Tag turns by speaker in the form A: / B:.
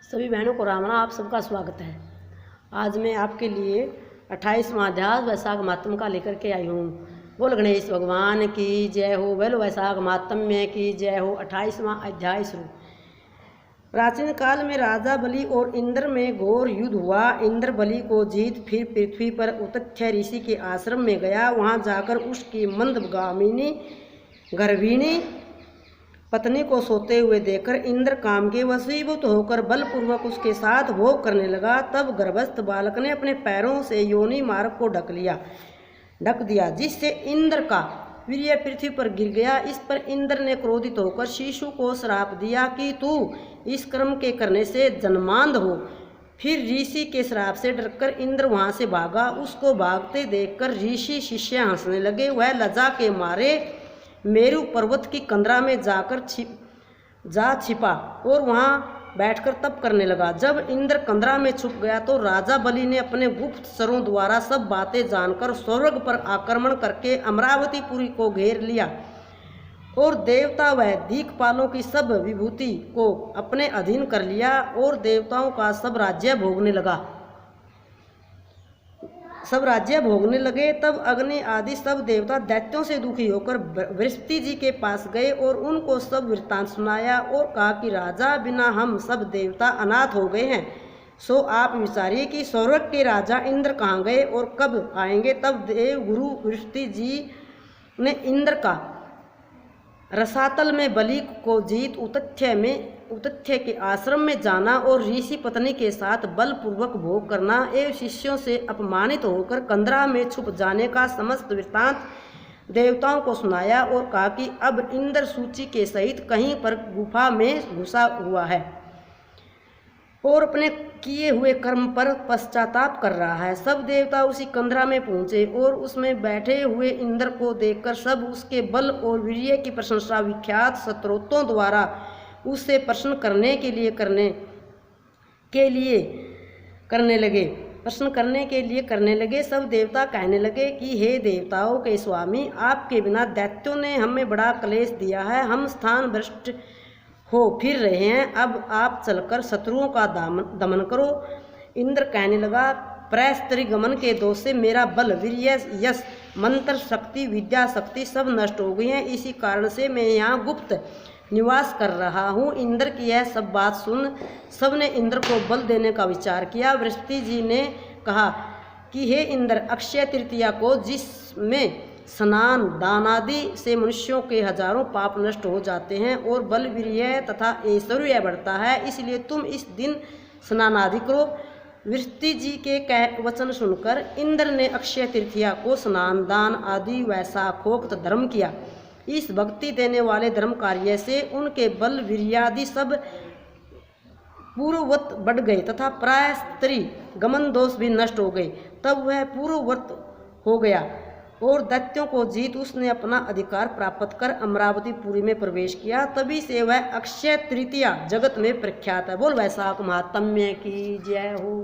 A: सभी बहनों को राम राम। आप सबका स्वागत है। आज मैं आपके लिए 28वां अध्याय वैशाख महात्म का लेकर के आई हूँ। बोल गणेश भगवान की जय हो। बोलो वैशाख महात्म्य की जय हो। 28वां अध्याय शुरू। प्राचीन काल में राजा बलि और इंद्र में घोर युद्ध हुआ। इंद्र बलि को जीत फिर पृथ्वी पर उतथ्य ऋषि के आश्रम में गया। वहाँ जाकर उसकी मंदगामिनी गर्भिणी पत्नी को सोते हुए देखकर इंद्र काम के वशीभूत होकर बलपूर्वक उसके साथ भोग करने लगा। तब गर्भस्थ बालक ने अपने पैरों से योनि मार्ग को ढक दिया, जिससे इंद्र का वीर्य पृथ्वी पर गिर गया। इस पर इंद्र ने क्रोधित होकर शिशु को श्राप दिया कि तू इस कर्म के करने से जन्मांध हो। फिर ऋषि के श्राप से डरकर इंद्र वहां से भागा। उसको भागते देखकर ऋषि शिष्य हंसने लगे। वह लज्जा के मारे मेरु पर्वत की कंदरा में जाकर छिपा और वहाँ बैठकर तप करने लगा। जब इंद्र कंदरा में छुप गया तो राजा बलि ने अपने गुप्त सरों द्वारा सब बातें जानकर स्वर्ग पर आक्रमण करके अमरावतीपुरी को घेर लिया और देवता व दिक्पालों की सब विभूति को अपने अधीन कर लिया और देवताओं का सब राज्य भोगने लगे। तब अग्नि आदि सब देवता दैत्यों से दुखी होकर बृहस्पति जी के पास गए और उनको सब वृत्तांत सुनाया और कहा कि राजा, बिना हम सब देवता अनाथ हो गए हैं। सो आप विचारिए कि स्वर्ग के राजा इंद्र कहाँ गए और कब आएंगे। तब देव गुरु बृहस्पति जी ने इंद्र का रसातल में बलि को जीत उतथ्य के आश्रम में जाना और ऋषि पत्नी के साथ बलपूर्वक भोग करना एवं शिष्यों से अपमानित होकर कंदरा में छुप जाने का समस्त वृत्तांत देवताओं को सुनाया और कहा कि अब इंद्र सूची के सहित कहीं पर गुफा में घुसा हुआ है और अपने किए हुए कर्म पर पश्चाताप कर रहा है। सब देवता उसी कंदरा में पहुँचे और उसमें बैठे हुए इंद्र को देखकर सब उसके बल और वीर्य की प्रशंसा विख्यात स्त्रोतों द्वारा उससे प्रश्न करने के लिए करने लगे। सब देवता कहने लगे कि हे देवताओं के स्वामी, आपके बिना दैत्यों ने हमें बड़ा क्लेश दिया है। हम स्थान भ्रष्ट हो फिर रहे हैं। अब आप चलकर शत्रुओं का दमन करो। इंद्र कहने लगा, प्रस्त्री गमन के दोष से मेरा बल, वीर्य, यश, मंत्र शक्ति, विद्या शक्ति सब नष्ट हो गई हैं। इसी कारण से मैं यहाँ गुप्त निवास कर रहा हूँ। इंद्र की यह सब बात सुन सबने इंद्र को बल देने का विचार किया। बृहस्पति जी ने कहा कि हे इंद्र, अक्षय तृतीया को, जिसमें स्नान दान आदि से मनुष्यों के हजारों पाप नष्ट हो जाते हैं और बल, वीर्य तथा ऐश्वर्य बढ़ता है, इसलिए तुम इस दिन स्नान आदि करो। बृहस्पति जी के वचन सुनकर इंद्र ने अक्षय तृतीया को स्नान दान आदि वैशाखोक्त धर्म किया। इस भक्ति देने वाले धर्म कार्य से उनके बल, वीर्यादि सब पूर्ववत बढ़ गए तथा प्राय स्त्री गमन दोष भी नष्ट हो गए। तब वह पूर्ववत हो गया और दैत्यों को जीत उसने अपना अधिकार प्राप्त कर अमरावतीपुरी में प्रवेश किया। तभी से वह अक्षय तृतीया जगत में प्रख्यात है। बोल वैशाख महात्म्य की जय हो।